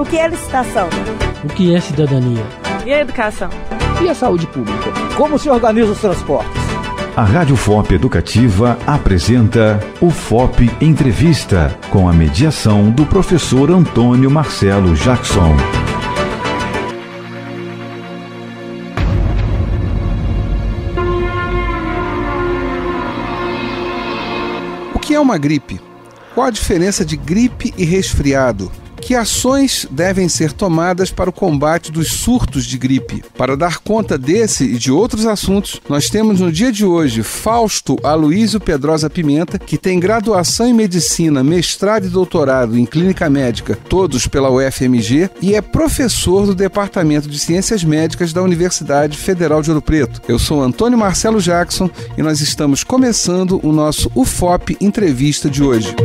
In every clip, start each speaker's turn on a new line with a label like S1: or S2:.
S1: O que é licitação?
S2: O que é cidadania?
S1: E a educação?
S2: E a saúde pública?
S3: Como se organiza os transportes?
S4: A Rádio FOP Educativa apresenta o FOP Entrevista, com a mediação do professor Antônio Marcelo Jackson.
S5: O que é uma gripe? Qual a diferença de gripe e resfriado? Que ações devem ser tomadas para o combate dos surtos de gripe? Para dar conta desse e de outros assuntos, nós temos no dia de hoje Fausto Aloísio Pedrosa Pimenta, que tem graduação em Medicina, mestrado e doutorado em Clínica Médica, todos pela UFMG, e é professor do Departamento de Ciências Médicas da Universidade Federal de Ouro Preto. Eu sou Antônio Marcelo Jackson e nós estamos começando o nosso UFOP Entrevista de hoje.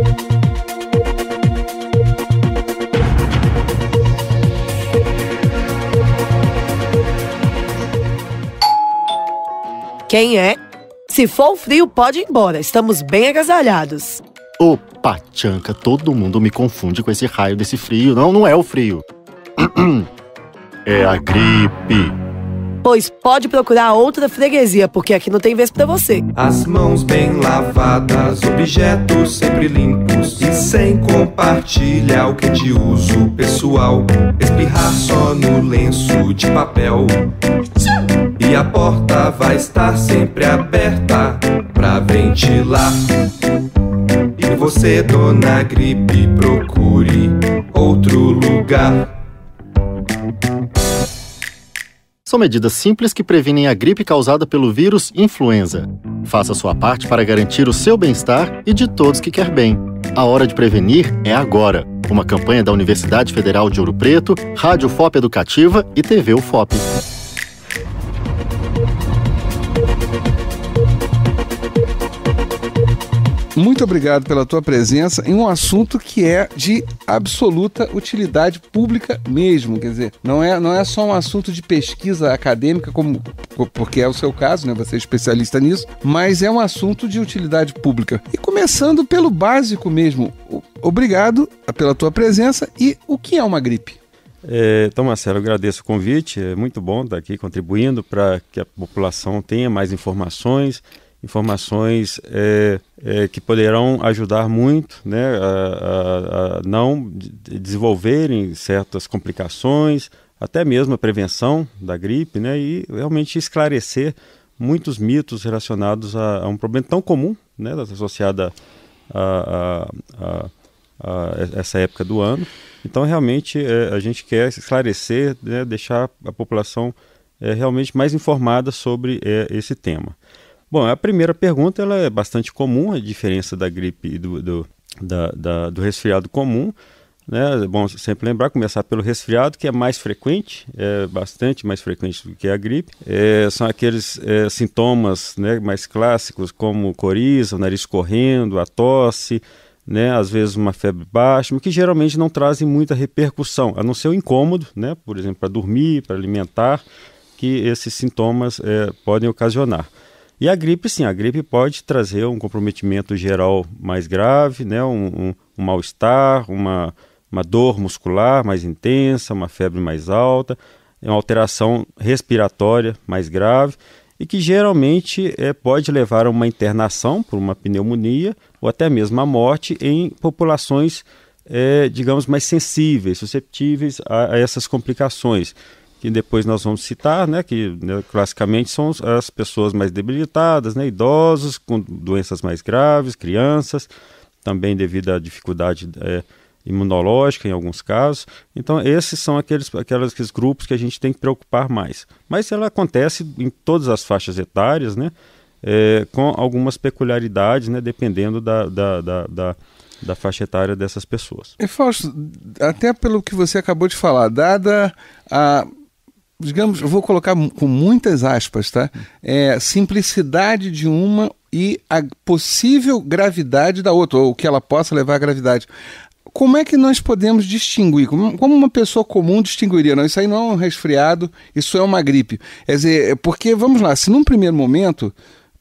S6: Quem é? Se for o frio, pode ir embora. Estamos bem agasalhados.
S7: Opa, Tchanka, todo mundo me confunde com esse raio desse frio. Não é o frio. É a gripe.
S6: Pois pode procurar outra freguesia, porque aqui não tem vez pra você.
S8: As mãos bem lavadas, objetos sempre limpos e sem compartilhar o que é de uso pessoal. Espirrar só no lenço de papel. E a porta vai estar sempre aberta pra ventilar. E você, dona gripe, procure outro lugar.
S7: São medidas simples que previnem a gripe causada pelo vírus influenza. Faça sua parte para garantir o seu bem-estar e de todos que quer bem. A hora de prevenir é agora. Uma campanha da Universidade Federal de Ouro Preto, Rádio FOP Educativa e TV UFOP.
S5: Muito obrigado pela tua presença em um assunto que é de absoluta utilidade pública mesmo, quer dizer, não é só um assunto de pesquisa acadêmica, porque é o seu caso, né? Você é especialista nisso, mas é um assunto de utilidade pública. E começando pelo básico mesmo, obrigado pela tua presença. E o que é uma gripe?
S9: Então, Marcelo, eu agradeço o convite, é muito bom estar aqui contribuindo para que a população tenha mais informações que poderão ajudar muito, né, a não desenvolverem certas complicações, até mesmo a prevenção da gripe, né, e realmente esclarecer muitos mitos relacionados a um problema tão comum, né, associado a essa época do ano. Então, realmente, a gente quer esclarecer, né, deixar a população realmente mais informada sobre esse tema. Bom, a primeira pergunta ela é bastante comum, a diferença da gripe e do resfriado comum, né? É bom sempre lembrar, começar pelo resfriado, que é mais frequente, é bastante mais frequente do que a gripe. São aqueles sintomas, né, mais clássicos, como coriza, o nariz correndo, a tosse, né, às vezes uma febre baixa, que geralmente não trazem muita repercussão, a não ser o incômodo, né, por exemplo, para dormir, para alimentar, que esses sintomas podem ocasionar. E a gripe, sim, a gripe pode trazer um comprometimento geral mais grave, né, um mal-estar, uma dor muscular mais intensa, uma febre mais alta, uma alteração respiratória mais grave e que geralmente pode levar a uma internação por uma pneumonia ou até mesmo a morte em populações, digamos, mais sensíveis, susceptíveis a essas complicações, que depois nós vamos citar, né, que, né, classicamente são as pessoas mais debilitadas, né, idosos com doenças mais graves, crianças, também devido à dificuldade imunológica em alguns casos. Então esses são aqueles grupos que a gente tem que preocupar mais. Mas ela acontece em todas as faixas etárias, né, com algumas peculiaridades, né, dependendo da faixa etária dessas pessoas.
S5: E Fausto, até pelo que você acabou de falar, dada a, digamos, eu vou colocar com muitas aspas, tá? Simplicidade de uma e a possível gravidade da outra, ou que ela possa levar à gravidade. Como é que nós podemos distinguir? Como uma pessoa comum distinguiria? Não, isso aí não é um resfriado, isso é uma gripe. Quer dizer, porque, vamos lá, se num primeiro momento,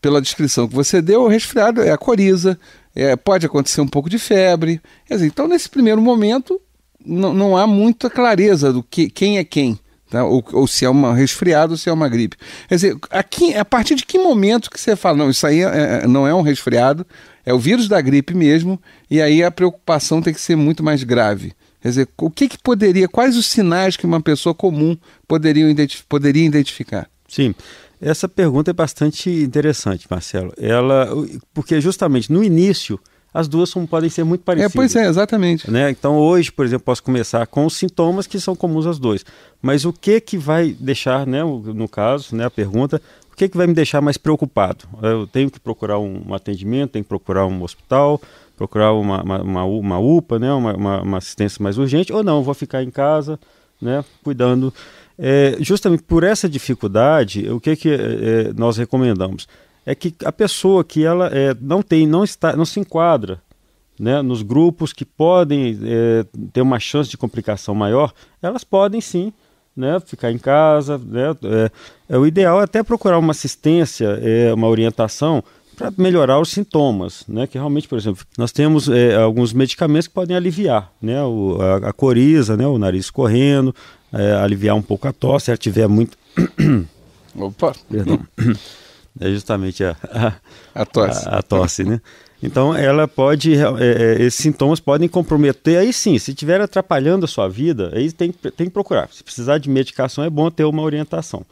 S5: pela descrição que você deu, o resfriado é a coriza, pode acontecer um pouco de febre. Quer dizer, então, nesse primeiro momento, não há muita clareza do quem é quem. Tá? Ou se é um resfriado ou se é uma gripe. Quer dizer, a partir de que momento que você fala, não, isso aí não é um resfriado, é o vírus da gripe mesmo, e aí a preocupação tem que ser muito mais grave. Quer dizer, quais os sinais que uma pessoa comum poderia identificar?
S9: Sim, essa pergunta é bastante interessante, Marcelo. Porque justamente no início as duas podem ser muito parecidas.
S5: Pois é, exatamente.
S9: Né? Então hoje, por exemplo, posso começar com os sintomas que são comuns aos dois. Mas o que vai deixar, né, no caso, né, a pergunta, o que vai me deixar mais preocupado? Eu tenho que procurar um atendimento, tenho que procurar um hospital, procurar uma UPA, né, uma assistência mais urgente, ou não, vou ficar em casa, né, cuidando. Justamente por essa dificuldade, o que nós recomendamos? É que a pessoa que ela não se enquadra, né, nos grupos que podem ter uma chance de complicação maior, elas podem sim, né, ficar em casa. Né, o ideal é até procurar uma assistência, uma orientação para melhorar os sintomas, né, que realmente, por exemplo, nós temos alguns medicamentos que podem aliviar, né, a coriza, né, o nariz escorrendo, aliviar um pouco a tosse, se ela tiver muito...
S5: Opa!
S9: Perdão. É justamente
S5: a tosse.
S9: A tosse, né? Então, ela pode, esses sintomas podem comprometer, aí sim, se estiver atrapalhando a sua vida, aí tem que procurar. Se precisar de medicação, é bom ter uma orientação,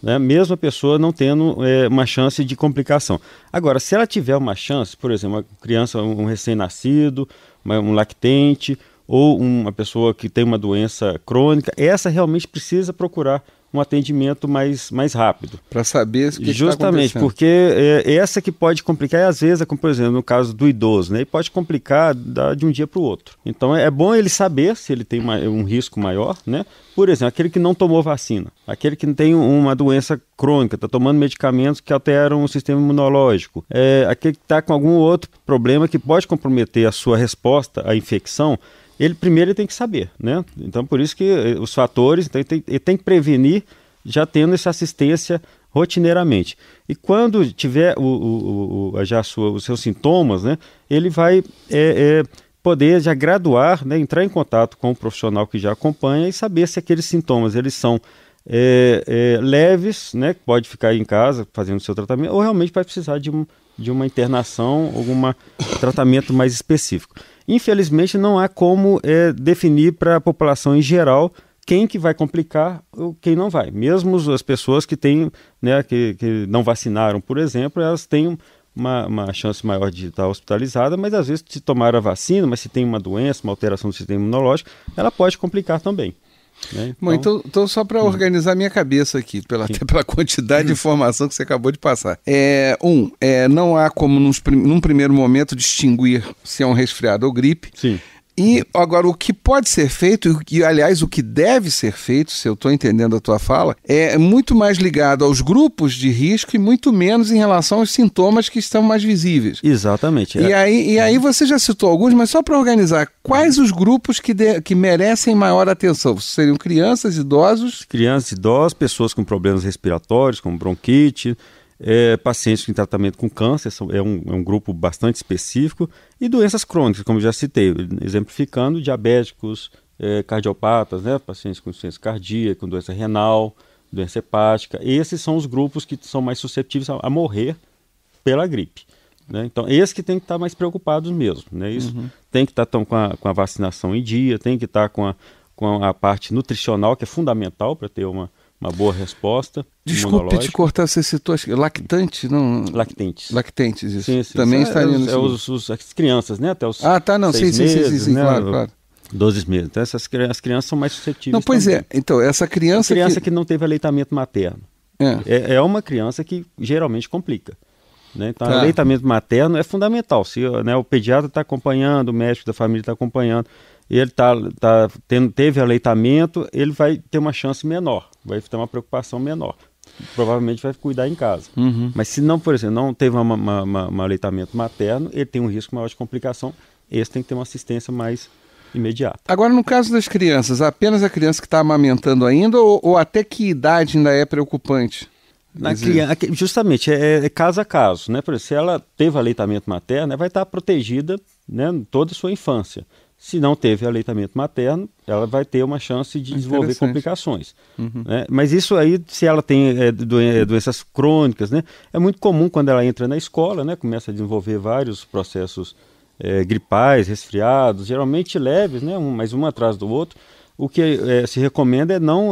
S9: né? Mesmo a pessoa não tendo uma chance de complicação. Agora, se ela tiver uma chance, por exemplo, uma criança, um recém-nascido, um lactente, ou uma pessoa que tem uma doença crônica, essa realmente precisa procurar um atendimento mais rápido.
S5: Para saber o que está acontecendo.
S9: Justamente, porque essa que pode complicar, às vezes, como por exemplo, no caso do idoso, né, e pode complicar de um dia para o outro. Então é bom ele saber se ele tem um risco maior, né? Por exemplo, aquele que não tomou vacina, aquele que tem uma doença crônica, está tomando medicamentos que alteram o sistema imunológico, aquele que está com algum outro problema que pode comprometer a sua resposta à infecção. Primeiro ele tem que saber, né? Então por isso que os fatores, então, ele tem que prevenir já tendo essa assistência rotineiramente. E quando tiver os seus sintomas, né, ele vai poder já graduar, né, entrar em contato com o profissional que já acompanha e saber se aqueles sintomas eles são leves, né, que pode ficar em casa fazendo o seu tratamento, ou realmente vai precisar de uma internação, algum tratamento mais específico. Infelizmente não há como definir para a população em geral quem que vai complicar ou quem não vai. Mesmo as pessoas que têm, né, que não vacinaram, por exemplo, elas têm uma chance maior de estar hospitalizada, mas às vezes se tomar a vacina, mas se tem uma doença, uma alteração do sistema imunológico, ela pode complicar também. Né?
S5: Bom, então só para organizar minha cabeça aqui, até pela quantidade de informação que você acabou de passar. Não há como num primeiro momento distinguir se é um resfriado ou gripe.
S9: Sim.
S5: E agora o que pode ser feito, e aliás o que deve ser feito, se eu estou entendendo a tua fala, é muito mais ligado aos grupos de risco e muito menos em relação aos sintomas que estão mais visíveis.
S9: Exatamente.
S5: E aí você já citou alguns, mas só para organizar, quais os grupos que merecem maior atenção? Seriam crianças, idosos?
S9: Crianças, idosos, pessoas com problemas respiratórios, como bronquite, pacientes em tratamento com câncer, é um grupo bastante específico, e doenças crônicas, como já citei, exemplificando, diabéticos, cardiopatas, né, pacientes com insuficiência cardíaca, com doença renal, doença hepática. Esses são os grupos que são mais suscetíveis a morrer pela gripe. Né? Então, esses que tem que estar mais preocupados mesmo. Né? Isso tem que estar com a vacinação em dia, tem que estar com a parte nutricional, que é fundamental para ter uma boa resposta.
S5: Desculpe te cortar, você citou lactante, não?
S9: Lactentes,
S5: isso.
S9: Sim.
S5: Também estaria
S9: as crianças, né? Até os 6 meses,
S5: sim,
S9: né?
S5: Claro.
S9: 12 meses. Então, as crianças são mais suscetíveis.
S5: Não, pois também. Então, essa criança
S9: que não teve aleitamento materno. É uma criança que geralmente complica. Né? Então, o aleitamento materno é fundamental. Se, né, o pediatra está acompanhando, o médico da família está acompanhando, ele teve aleitamento, ele vai ter uma chance menor, vai ter uma preocupação menor. Provavelmente vai cuidar em casa. Mas se não, por exemplo, não teve um aleitamento materno, ele tem um risco maior de complicação, esse tem que ter uma assistência mais imediata. Agora, no caso das crianças, apenas a criança que está amamentando ainda ou até que idade ainda é preocupante? Justamente, é caso a caso. Né? Por exemplo, se ela teve aleitamento materno, ela vai estar protegida, né, toda a sua infância. Se não teve aleitamento materno, ela vai ter uma chance de desenvolver complicações. Né? Mas isso aí, se ela tem doenças crônicas, né? É muito comum quando ela entra na escola, né? Começa a desenvolver vários processos gripais, resfriados, geralmente leves, né? Mas um atrás do outro. O que se recomenda é não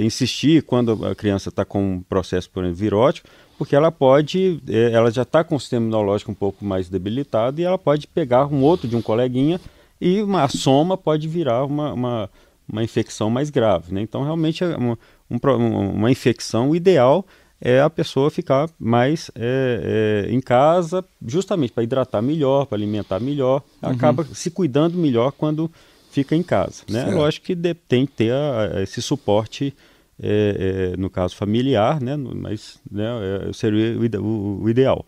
S9: insistir quando a criança está com um processo, por exemplo, virótico, porque ela já está com o sistema imunológico um pouco mais debilitado e ela pode pegar um outro de um coleguinha e a soma pode virar uma infecção mais grave. Né? Então, realmente, uma infecção, o ideal é a pessoa ficar mais em casa, justamente para hidratar melhor, para alimentar melhor, acaba se cuidando melhor quando fica em casa. Né? Lógico que tem que ter esse suporte, no caso familiar, né? Mas né, seria o ideal.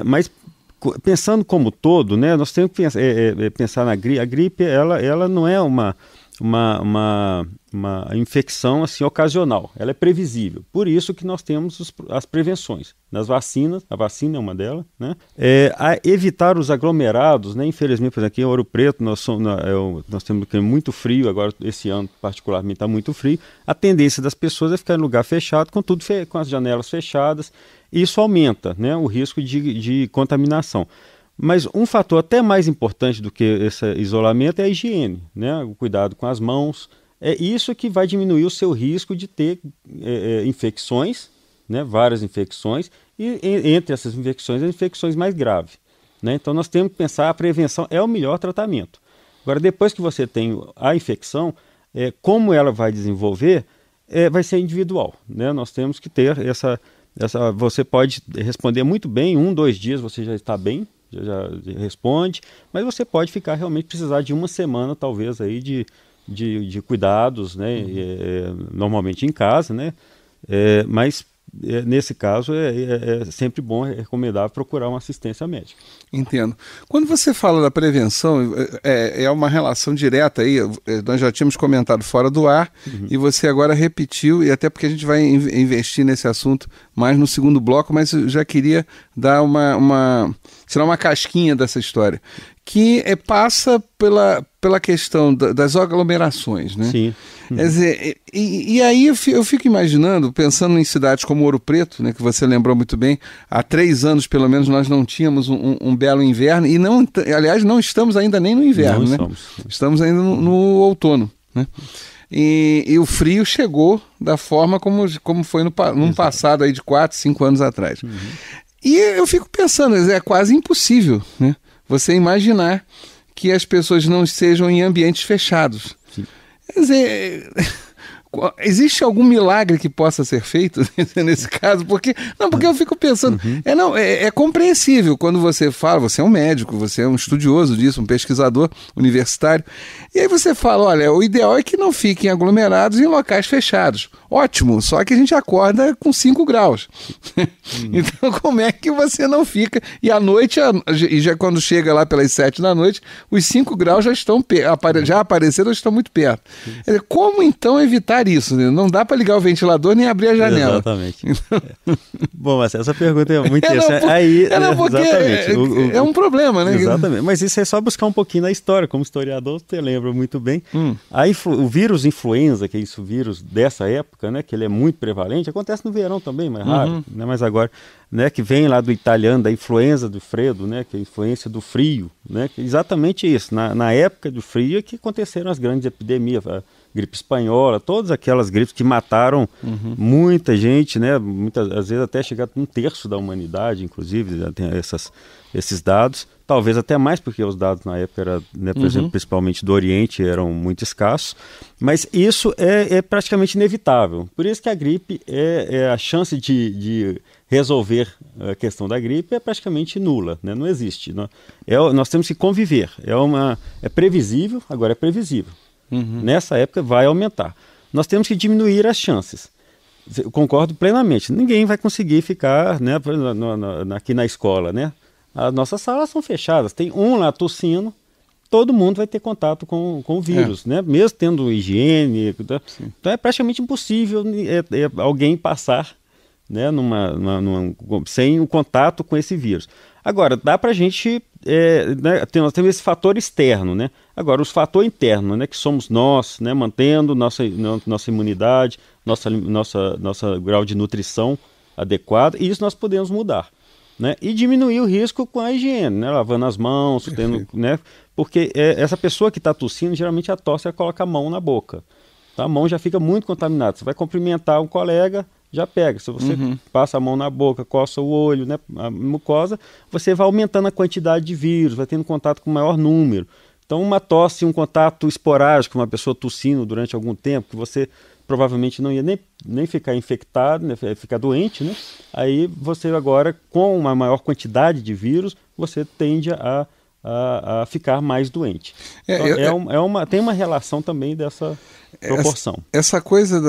S9: Mas pensando como todo, né, nós temos que pensar na gripe. A gripe ela não é uma infecção assim ocasional, ela é previsível. Por isso que nós temos as prevenções. Nas vacinas, a vacina é uma delas, né? A evitar os aglomerados, né? Infelizmente, por exemplo, aqui em Ouro Preto nós temos muito frio, agora esse ano particularmente está muito frio. A tendência das pessoas é ficar em lugar fechado, com as janelas fechadas. Isso aumenta, né, o risco de contaminação. Mas um fator até mais importante do que esse isolamento é a higiene, né, o cuidado com as mãos. É isso que vai diminuir o seu risco de ter infecções, né, várias infecções, e entre essas infecções, as infecções mais graves. Né? Então nós temos que pensar, a prevenção é o melhor tratamento. Agora, depois que você tem a infecção, como ela vai desenvolver, vai ser individual. Né? Nós temos que ter você pode responder muito bem, 2 dias você já está bem, já responde, mas você pode precisar de uma semana talvez aí de cuidados, né? Normalmente em casa, né? Mas nesse caso é sempre bom, recomendável procurar uma assistência médica.
S5: Entendo. Quando você fala da prevenção, é uma relação direta aí, nós já tínhamos comentado fora do ar, e você agora repetiu, e até porque a gente vai investir nesse assunto mais no segundo bloco, mas eu já queria dar tirar uma casquinha dessa história, que passa pela questão das aglomerações, né? Sim. Quer dizer, e aí eu fico imaginando, pensando em cidades como Ouro Preto, né, que você lembrou muito bem, há 3 anos pelo menos nós não tínhamos um belo inverno, e aliás não estamos ainda nem no inverno, né? Estamos ainda no outono, né? E o frio chegou da forma como foi num passado aí de 4, 5 anos atrás. E eu fico pensando, é quase impossível, né, você imaginar que as pessoas não estejam em ambientes fechados. Sim. Quer dizer, existe algum milagre que possa ser feito nesse caso? Porque eu fico pensando, é compreensível quando você fala, você é um médico, você é um estudioso disso, um pesquisador universitário, e aí você fala, olha, o ideal é que não fiquem aglomerados em locais fechados. Ótimo, só que a gente acorda com 5 graus. Então como é que você não fica? E à noite, e já quando chega lá pelas 7 da noite, os 5 graus já apareceram, estão muito perto. Como então evitar isso? Né? Não dá para ligar o ventilador nem abrir a janela.
S9: Exatamente. Bom, mas essa pergunta é muito interessante.
S5: Exatamente. É um problema, né?
S9: Exatamente. Mas isso é só buscar um pouquinho na história. Como historiador, você lembra muito bem. O vírus influenza, que é o vírus dessa época, né, que ele é muito prevalente, acontece no verão também, mais raro, né, mas agora, né, que vem lá do italiano, da influenza do Fredo, né, que é a influência do frio, né, que é exatamente isso. Na época do frio é que aconteceram as grandes epidemias, a gripe espanhola, todas aquelas gripes que mataram muita gente, né, às vezes até chegar a 1/3 da humanidade, inclusive, já tem esses dados, talvez até mais, porque os dados na época eram, né, por exemplo, principalmente do Oriente, eram muito escassos, mas isso é praticamente inevitável. Por isso que a gripe, a chance de resolver a questão da gripe é praticamente nula, né? Não existe. Nós temos que conviver, é previsível, agora é previsível. Nessa época vai aumentar. Nós temos que diminuir as chances. Eu concordo plenamente. Ninguém vai conseguir ficar, né, aqui na escola, né? As nossas salas são fechadas. Tem um lá tossindo, todo mundo vai ter contato com o vírus, né? Mesmo tendo higiene. Então é praticamente impossível alguém passar né, sem o contato com esse vírus. Agora, dá para a gente, né, nós temos esse fator externo, né? Agora, o fator interno, né, que somos nós, né, mantendo nossa imunidade, nosso grau de nutrição adequado, e isso nós podemos mudar, né? E diminuir o risco com a higiene, né, lavando as mãos, né, porque essa pessoa que está tossindo, geralmente a tosse ela coloca a mão na boca. Então, a mão já fica muito contaminada. Você vai cumprimentar um colega, já pega. Se você passa a mão na boca, coça o olho, né, a mucosa, você vai aumentando a quantidade de vírus, vai tendo contato com o maior número. Então, uma tosse, um contato esporádico, uma pessoa tossindo durante algum tempo, que você provavelmente não ia nem ficar infectado, né, ficar doente, né? Aí você agora, com uma maior quantidade de vírus, você tende a ficar mais doente. Então, tem uma relação também dessa proporção.
S5: Essa coisa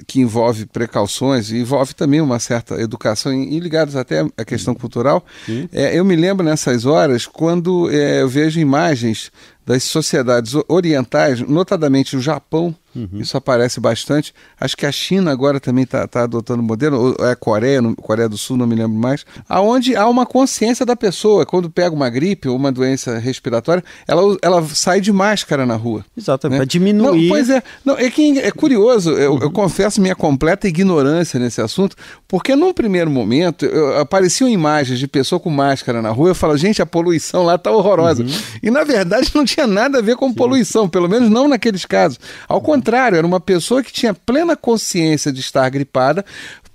S5: que envolve precauções, envolve também uma certa educação e ligados até à questão cultural. Eu me lembro nessas horas quando eu vejo imagens das sociedades orientais, notadamente o Japão, isso aparece bastante. Acho que a China agora também está adotando o modelo, ou é a Coreia do Sul, não me lembro mais, aonde há uma consciência da pessoa. Quando pega uma gripe ou uma doença respiratória, ela sai de máscara na rua.
S9: Exatamente,
S5: né?
S9: para diminuir.
S5: Não, pois é. Não, é curioso, eu confesso minha completa ignorância nesse assunto, porque num primeiro momento apareciam imagens de pessoa com máscara na rua, eu falo, gente, a poluição lá está horrorosa. E na verdade não tinha nada a ver com poluição, pelo menos não naqueles casos. Ao contrário, era uma pessoa que tinha plena consciência de estar gripada,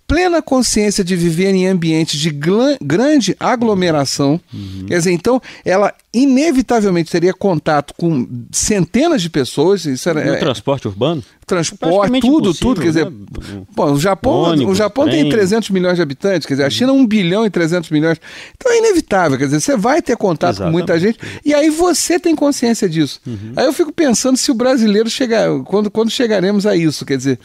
S5: plena consciência de viver em ambientes de grande aglomeração. Quer dizer, então, ela inevitavelmente teria contato com centenas de pessoas. Isso era,
S9: no transporte urbano?
S5: Transporte, tudo. Quer dizer, né? Bom, o Japão tem 300 milhões de habitantes, quer dizer, a China 1 bilhão e 300 milhões. Então é inevitável, quer dizer, você vai ter contato com muita gente e aí você tem consciência disso. Aí eu fico pensando se o brasileiro quando chegaremos a isso, quer dizer...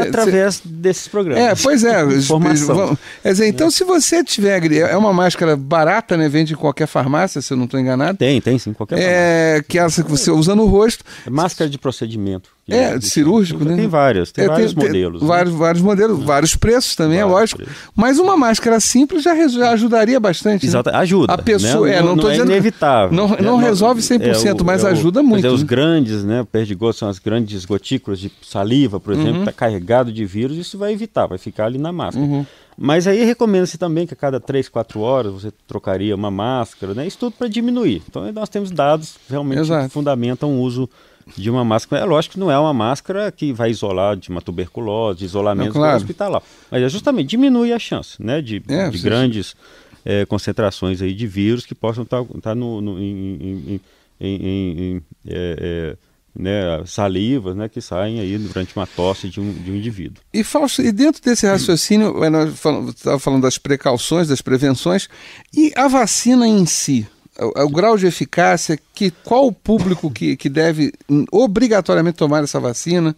S9: através desses programas.
S5: Pois é.
S9: Informação.
S5: Quer dizer, então, se você tiver... É uma máscara barata, né? Vende em qualquer farmácia, se eu não estou enganado.
S9: Tem sim, qualquer farmácia.
S5: Que essa que você usa no rosto.
S9: Máscara de procedimento.
S5: Cirúrgico, né?
S9: Tem vários modelos.
S5: Vários modelos, vários preços também, é lógico. Mas uma máscara simples já ajudaria bastante.
S9: Exato, né? Ajuda.
S5: A pessoa,
S9: né? Não é inevitável.
S5: Não resolve 100%, mas ajuda muito.
S9: Os grandes, né? Perdigotos são as grandes gotículas de saliva, por exemplo, está carregado de vírus, isso vai evitar, vai ficar ali na máscara. Mas aí recomenda-se também que a cada 3, 4 horas você trocaria uma máscara, né? Isso tudo para diminuir. Então nós temos dados realmente que fundamentam o uso de uma máscara. É lógico que não é uma máscara que vai isolar de uma tuberculose, de isolamento hospitalar. Mas é justamente diminuir a chance, né, de grandes concentrações aí de vírus que possam estar salivas, né, que saem aí durante uma tosse de um indivíduo.
S5: E Fausto, e dentro desse raciocínio, nós estava falando das precauções, das prevenções, e a vacina em si? O grau de eficácia, qual o público que deve obrigatoriamente tomar essa vacina?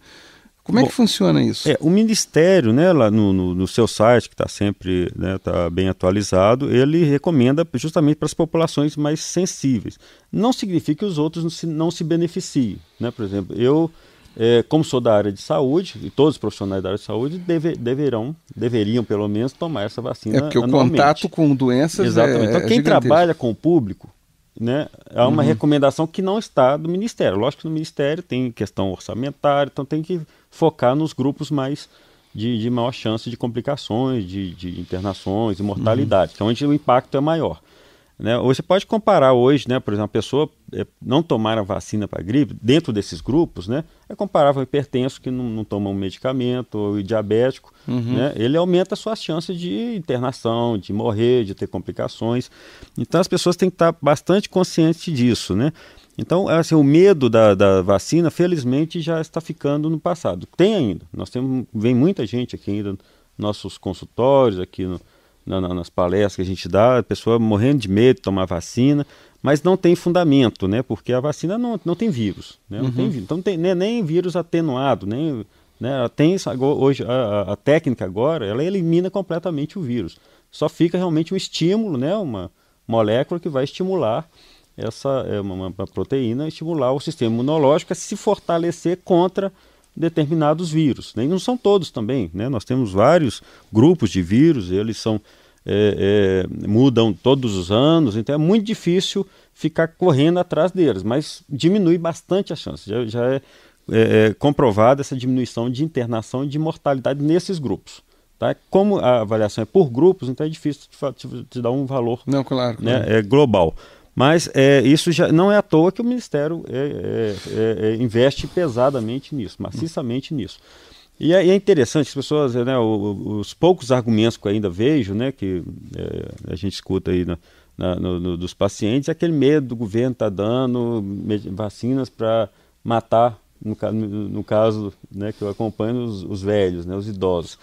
S5: Como é que funciona isso?
S9: O Ministério, né, lá no seu site, que está sempre tá bem atualizado, ele recomenda justamente para as populações mais sensíveis. Não significa que os outros não se beneficiem, né? Por exemplo, eu, como sou da área de saúde, e todos os profissionais da área de saúde deveriam pelo menos tomar essa vacina
S5: porque
S9: anualmente.
S5: O contato com doenças
S9: Exatamente. Então, quem trabalha com o público, né, é uma recomendação que não está do Ministério. Lógico que no Ministério tem questão orçamentária, então tem que focar nos grupos mais de maior chance de complicações, de internações e mortalidade, que é onde o impacto é maior. Né? Você pode comparar hoje, né, por exemplo, a pessoa não tomar a vacina para gripe, dentro desses grupos, né, é comparável ao hipertenso que não toma um medicamento, ou o diabético, né, ele aumenta as suas chances de internação, de morrer, de ter complicações. Então as pessoas têm que estar bastante conscientes disso, né? Então, assim, o medo da vacina, felizmente, já está ficando no passado. Tem ainda. Vem muita gente aqui ainda nos nossos consultórios, aqui nas palestras que a gente dá, a pessoa morrendo de medo de tomar vacina, mas não tem fundamento, né? Porque a vacina não tem vírus, né? Não tem vírus. Então, não tem nem vírus atenuado, nem... Né, hoje a técnica agora, ela elimina completamente o vírus. Só fica realmente um estímulo, né, uma molécula que vai estimular uma proteína, estimular o sistema imunológico a se fortalecer contra determinados vírus, né? E não são todos também, né? Nós temos vários grupos de vírus, eles são mudam todos os anos, então é muito difícil ficar correndo atrás deles, mas diminui bastante a chance. Já é comprovada essa diminuição de internação e de mortalidade nesses grupos. Tá? Como a avaliação é por grupos, então é difícil de dar um valor,
S5: não, claro.
S9: Global. Mas isso já não é à toa que o Ministério investe pesadamente nisso, maciçamente nisso. E é interessante, as pessoas, né, os poucos argumentos que eu ainda vejo, né, que a gente escuta aí dos pacientes, é aquele medo do governo estar dando vacinas para matar, no caso, né, que eu acompanho, os velhos, né, os idosos.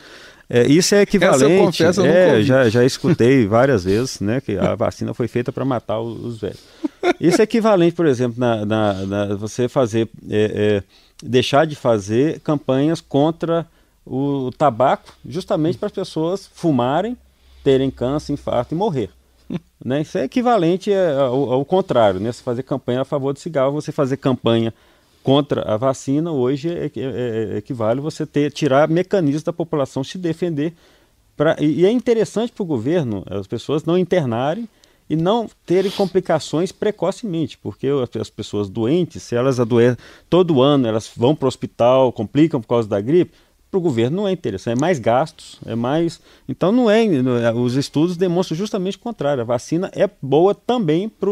S9: Isso é equivalente,
S5: eu confesso, eu
S9: já escutei várias vezes, né, que a vacina foi feita para matar os velhos. Isso é equivalente, por exemplo, você fazer... deixar de fazer campanhas contra o tabaco, justamente para as pessoas fumarem, terem câncer, infarto e morrer. Né? Isso é equivalente ao contrário, né? Você fazer campanha a favor do cigarro, você fazer campanha contra a vacina, hoje equivale você tirar mecanismos da população se defender. E é interessante para o governo as pessoas não internarem e não terem complicações precocemente, porque as pessoas doentes, se elas adoecem todo ano, elas vão para o hospital, complicam por causa da gripe, para o governo não é interessante, é mais gastos, é mais... Então os estudos demonstram justamente o contrário, a vacina é boa também para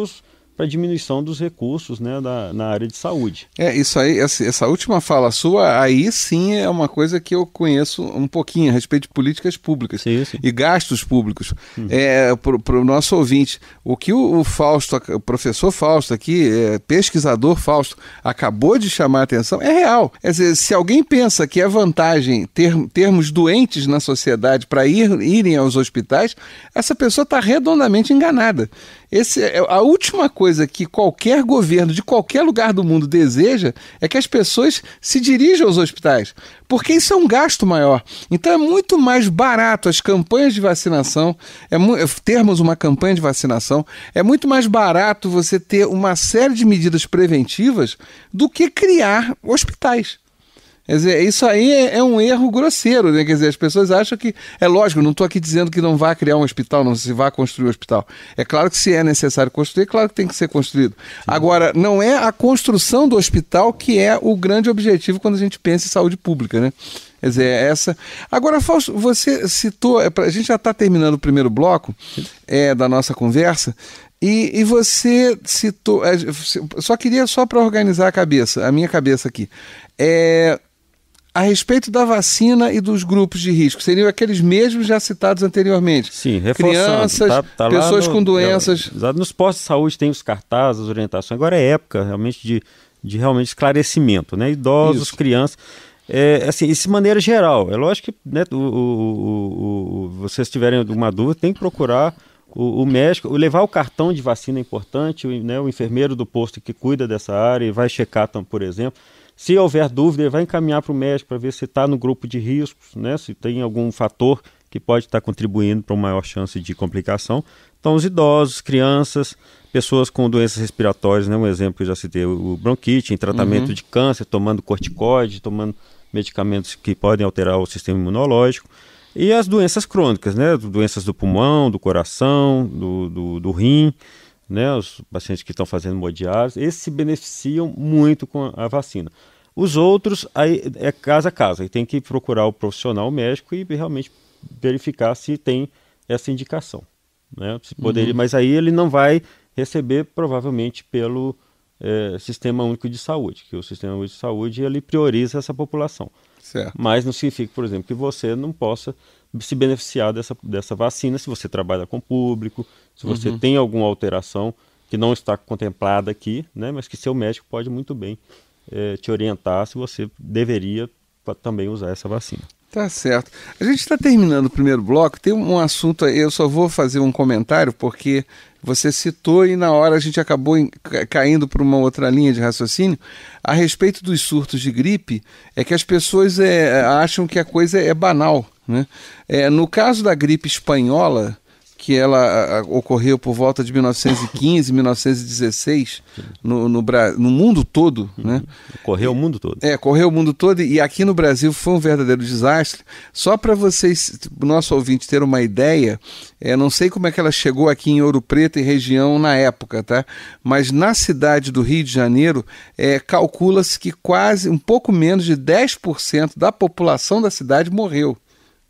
S9: a diminuição dos recursos, né, na área de saúde.
S5: Isso aí, essa última fala sua, aí sim é uma coisa que eu conheço um pouquinho a respeito de políticas públicas
S9: sim.
S5: E gastos públicos. Para o nosso ouvinte, o que o professor Fausto aqui, pesquisador Fausto, acabou de chamar a atenção é real. Quer dizer, se alguém pensa que é vantagem termos doentes na sociedade para irem aos hospitais, essa pessoa está redondamente enganada. A última coisa que qualquer governo de qualquer lugar do mundo deseja é que as pessoas se dirijam aos hospitais, porque isso é um gasto maior. Então é muito mais barato as campanhas de vacinação, termos uma campanha de vacinação, é muito mais barato você ter uma série de medidas preventivas do que criar hospitais. Quer dizer, isso aí é um erro grosseiro, né? Quer dizer, as pessoas acham que... É lógico, não estou aqui dizendo que não vai criar um hospital, não se vai construir um hospital. É claro que se é necessário construir, claro que tem que ser construído. Sim. Agora, não é a construção do hospital que é o grande objetivo quando a gente pensa em saúde pública, né? Quer dizer, essa... Agora, Fausto, você citou... A gente já está terminando o primeiro bloco da nossa conversa, e você citou... Só para organizar a minha cabeça aqui. A respeito da vacina e dos grupos de risco, seriam aqueles mesmos já citados anteriormente?
S9: Sim, reforçando.
S5: Crianças, pessoas com doenças...
S9: Nos postos de saúde tem os cartazes, as orientações. Agora é época realmente de realmente esclarecimento, né? Idosos, crianças... assim, isso de maneira geral. É lógico que, né, vocês tiverem alguma dúvida, tem que procurar o médico, levar o cartão de vacina é importante, o enfermeiro do posto que cuida dessa área vai checar, por exemplo. Se houver dúvida, ele vai encaminhar para o médico para ver se está no grupo de riscos, né? Se tem algum fator que pode estar contribuindo para uma maior chance de complicação. Então, os idosos, crianças, pessoas com doenças respiratórias, né? Um exemplo que eu já citei, o bronquite, em tratamento de câncer, tomando corticoide, tomando medicamentos que podem alterar o sistema imunológico. E as doenças crônicas, né? Doenças do pulmão, do coração, do rim, né? Os pacientes que estão fazendo hemodiálise, esses se beneficiam muito com a vacina. Os outros, aí é caso a caso, aí tem que procurar o profissional médico e realmente verificar se tem essa indicação, né? Se poderia, mas aí ele não vai receber provavelmente pelo Sistema Único de Saúde, que o Sistema Único de Saúde ele prioriza essa população.
S5: Certo.
S9: Mas não significa, por exemplo, que você não possa se beneficiar dessa vacina se você trabalha com o público, se você tem alguma alteração que não está contemplada aqui, né, mas que seu médico pode muito bem te orientar se você deveria também usar essa vacina.
S5: Tá certo. A gente está terminando o primeiro bloco, tem um assunto aí, eu só vou fazer um comentário porque você citou e na hora a gente acabou caindo para uma outra linha de raciocínio a respeito dos surtos de gripe, é que as pessoas acham que a coisa é banal, né? No caso da gripe espanhola, que ela ocorreu por volta de 1915, 1916, no mundo todo, né?
S9: Correu o mundo todo.
S5: Correu o mundo todo, e aqui no Brasil foi um verdadeiro desastre. Só para vocês, nosso ouvinte, ter uma ideia, não sei como é que ela chegou aqui em Ouro Preto e região na época, tá? Mas na cidade do Rio de Janeiro, calcula-se que quase, um pouco menos de 10% da população da cidade morreu.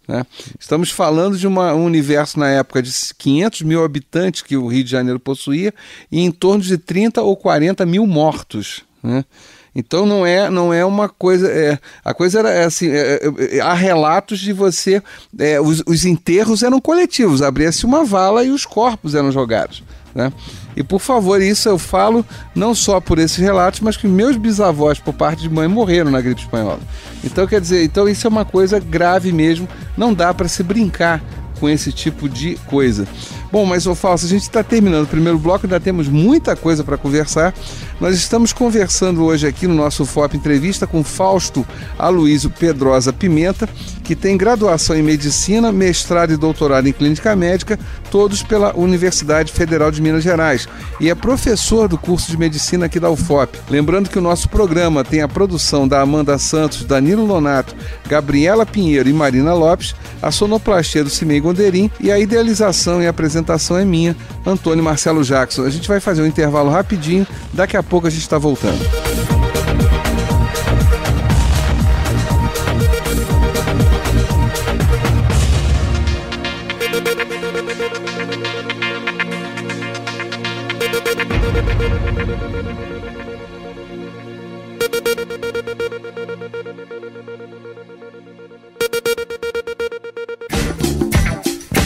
S5: Né? Estamos falando de um universo na época de 500 mil habitantes que o Rio de Janeiro possuía e em torno de 30 ou 40 mil mortos. Né? Então não é uma coisa. A coisa era assim: há relatos de você. Os enterros eram coletivos, abria-se uma vala e os corpos eram jogados. Né? E por favor, isso eu falo não só por esses relatos, mas que meus bisavós, por parte de mãe, morreram na gripe espanhola. Então, quer dizer, isso é uma coisa grave mesmo, não dá para se brincar com esse tipo de coisa. Bom, mas, Fausto, a gente está terminando o primeiro bloco, ainda temos muita coisa para conversar. Nós estamos conversando hoje aqui no nosso FOP Entrevista com Fausto Aloísio Pedrosa Pimenta, que tem graduação em Medicina, mestrado e doutorado em Clínica Médica, todos pela Universidade Federal de Minas Gerais, e é professor do curso de Medicina aqui da UFOP. Lembrando que o nosso programa tem a produção da Amanda Santos, Danilo Lonato, Gabriela Pinheiro e Marina Lopes, a sonoplastia do Cimei Gonderim e a idealização e apresentação é minha, Antônio Marcelo Jackson. A gente vai fazer um intervalo rapidinho, daqui a pouco a gente está voltando.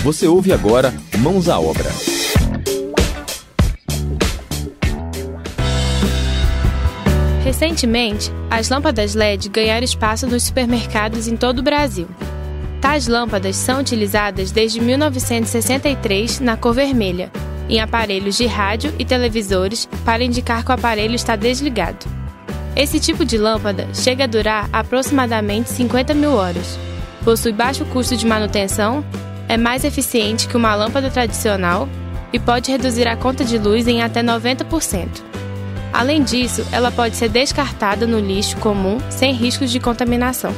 S1: Você ouve agora Mãos à Obra.
S10: Recentemente, as lâmpadas LED ganharam espaço nos supermercados em todo o Brasil. Tais lâmpadas são utilizadas desde 1963 na cor vermelha, em aparelhos de rádio e televisores para indicar que o aparelho está desligado. Esse tipo de lâmpada chega a durar aproximadamente 50 mil horas, possui baixo custo de manutenção, é mais eficiente que uma lâmpada tradicional e pode reduzir a conta de luz em até 90%. Além disso, ela pode ser descartada no lixo comum sem riscos de contaminação.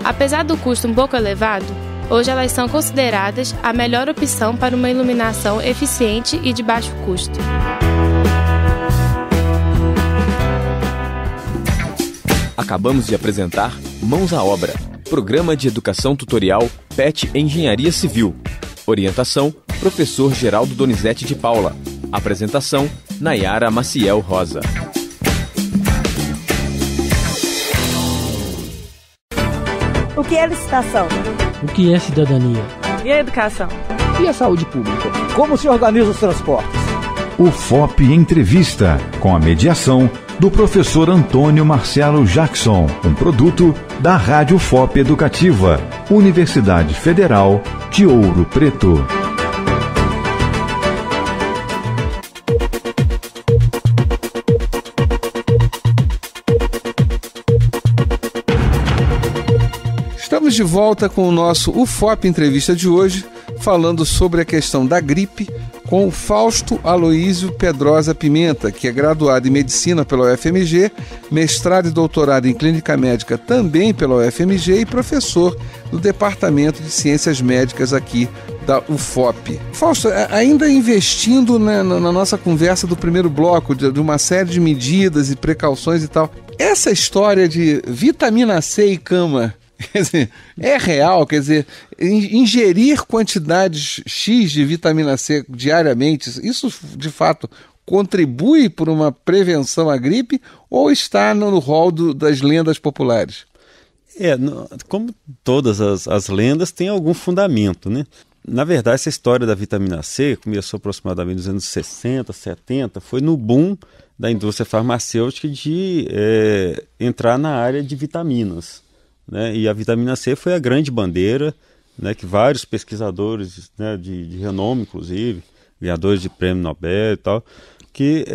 S10: Apesar do custo um pouco elevado, hoje elas são consideradas a melhor opção para uma iluminação eficiente e de baixo custo.
S1: Acabamos de apresentar Mãos à Obra, programa de educação tutorial PET Engenharia Civil. Orientação, professor Geraldo Donizete de Paula. Apresentação, Nayara Maciel Rosa.
S11: O que é licitação?
S2: O que é cidadania?
S11: E a educação?
S2: E a saúde pública?
S3: Como se organiza os transportes?
S4: O FOP Entrevista, com a mediação do professor Antônio Marcelo Jackson, um produto da Rádio FOP Educativa, Universidade Federal de Ouro Preto.
S5: Estamos de volta com o nosso UFOP Entrevista de hoje, falando sobre a questão da gripe, com o Fausto Aloísio Pedrosa Pimenta, que é graduado em Medicina pela UFMG, mestrado e doutorado em Clínica Médica também pela UFMG e professor do Departamento de Ciências Médicas aqui da UFOP. Fausto, ainda investindo na nossa conversa do primeiro bloco, de uma série de medidas e precauções e tal, essa história de vitamina C e cama, quer dizer, é real? Quer dizer, ingerir quantidades X de vitamina C diariamente, isso de fato contribui para uma prevenção à gripe ou está no rol das lendas populares?
S9: Como todas as lendas, tem algum fundamento, né? Na verdade, essa história da vitamina C começou aproximadamente nos anos 60, 70, foi no boom da indústria farmacêutica de entrar na área de vitaminas. Né? E a vitamina C foi a grande bandeira, né, que vários pesquisadores, né, de renome, inclusive, ganhadores de prêmio Nobel e tal, que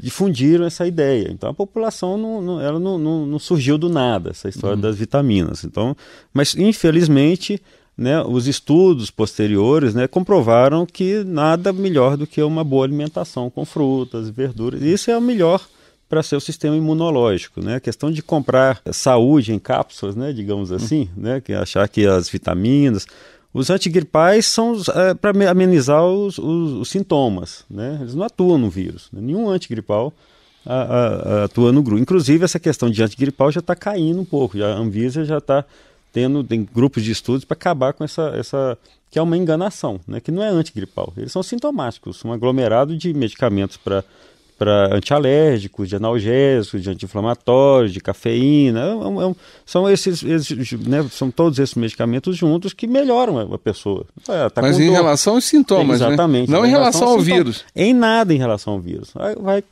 S9: difundiram essa ideia. Então a população não surgiu do nada, essa história das vitaminas. Então, mas infelizmente né, os estudos posteriores, né, comprovaram que nada melhor do que uma boa alimentação com frutas e verduras. Isso é o melhor para seu sistema imunológico, né? A questão de comprar saúde em cápsulas, né, digamos assim, né, que achar que as vitaminas, os antigripais são para amenizar os sintomas, né? Eles não atuam no vírus, né? Nenhum antigripal atua no grupo. Inclusive essa questão de antigripal já está caindo um pouco, a Anvisa já está tem grupos de estudos para acabar com essa que é uma enganação, né? Que não é antigripal, eles são sintomáticos, um aglomerado de medicamentos para antialérgicos, de analgésicos, de anti-inflamatórios, de cafeína, são né, são todos esses medicamentos juntos que melhoram a pessoa.
S5: Mas em relação aos sintomas,
S9: exatamente,
S5: né? Não em relação ao vírus.
S9: Em nada em relação ao vírus.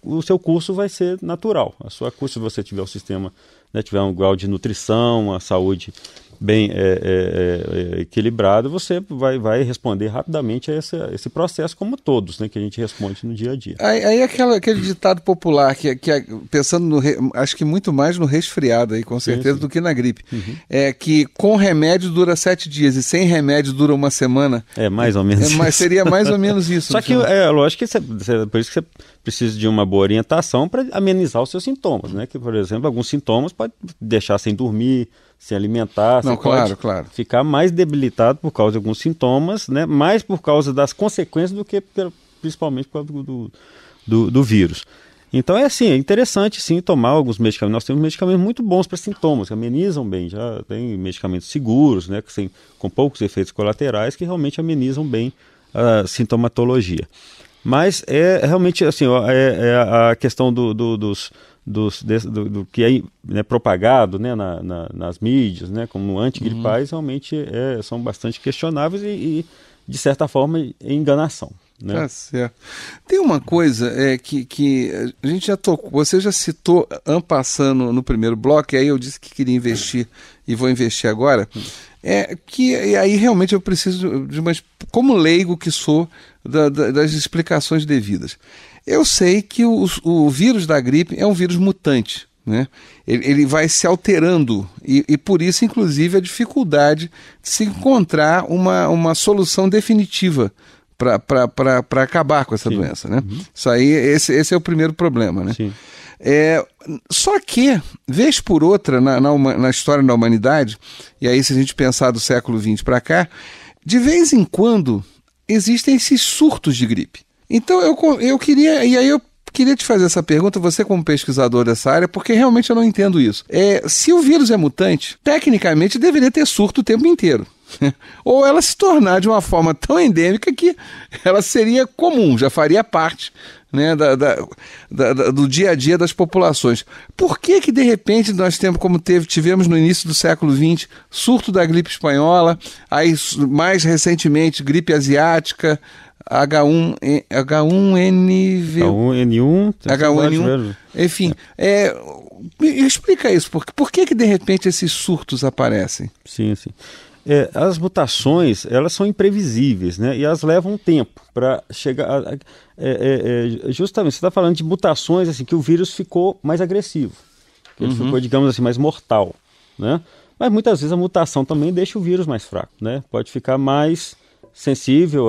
S9: O seu curso vai ser natural. A sua curso, se você tiver o sistema, né, tiver um grau de nutrição, a saúde bem equilibrado, você vai responder rapidamente a esse processo, como todos, né, que a gente responde no dia a dia.
S5: Aí aquele ditado popular, que pensando acho que muito mais no resfriado, aí, com certeza, sim. Do que na gripe, é que com remédio dura 7 dias e sem remédio dura uma semana.
S9: É mais ou menos
S5: isso. Seria mais ou menos isso.
S9: Só que lógico que por isso que você precisa de uma boa orientação para amenizar os seus sintomas, né? Que, por exemplo, alguns sintomas pode deixar sem dormir, sem alimentar, você pode ficar mais debilitado por causa de alguns sintomas, né? Mais por causa das consequências do que principalmente por causa do vírus. Então é interessante sim tomar alguns medicamentos. Nós temos medicamentos muito bons para sintomas, que amenizam bem, já tem medicamentos seguros, né? Com poucos efeitos colaterais, que realmente amenizam bem a sintomatologia. Mas realmente assim, a questão do que é, né, propagado, né, nas mídias, né, como antigripais, realmente são bastante questionáveis e de certa forma, enganação. Né?
S5: Tá certo. Tem uma coisa que a gente já tocou, você já citou en passant no primeiro bloco, e aí eu disse que queria investir e vou investir agora, e aí realmente eu preciso de como leigo que sou, das explicações devidas. Eu sei que o vírus da gripe é um vírus mutante, né? Ele vai se alterando e por isso, inclusive, a dificuldade de se encontrar uma solução definitiva para acabar com essa doença, né? Isso aí, esse é o primeiro problema, né?
S9: Sim.
S5: Só que, vez por outra, na história da humanidade, e aí se a gente pensar do século XX para cá, de vez em quando existem esses surtos de gripe. Então eu queria te fazer essa pergunta, você como pesquisador dessa área, porque realmente eu não entendo isso. Se o vírus é mutante, tecnicamente deveria ter surto o tempo inteiro. Ou ela se tornar de uma forma tão endêmica que ela seria comum, já faria parte, né, do dia a dia das populações. Por que de repente nós temos, como tivemos no início do século XX, surto da gripe espanhola, aí mais recentemente gripe asiática, H1N1, enfim, me explica isso, por que de repente esses surtos aparecem?
S9: Sim. As mutações, elas são imprevisíveis, né? E elas levam tempo para chegar justamente, você está falando de mutações assim, que o vírus ficou mais agressivo, que ele ficou, digamos assim, mais mortal, né? Mas muitas vezes a mutação também deixa o vírus mais fraco, né? Pode ficar mais sensível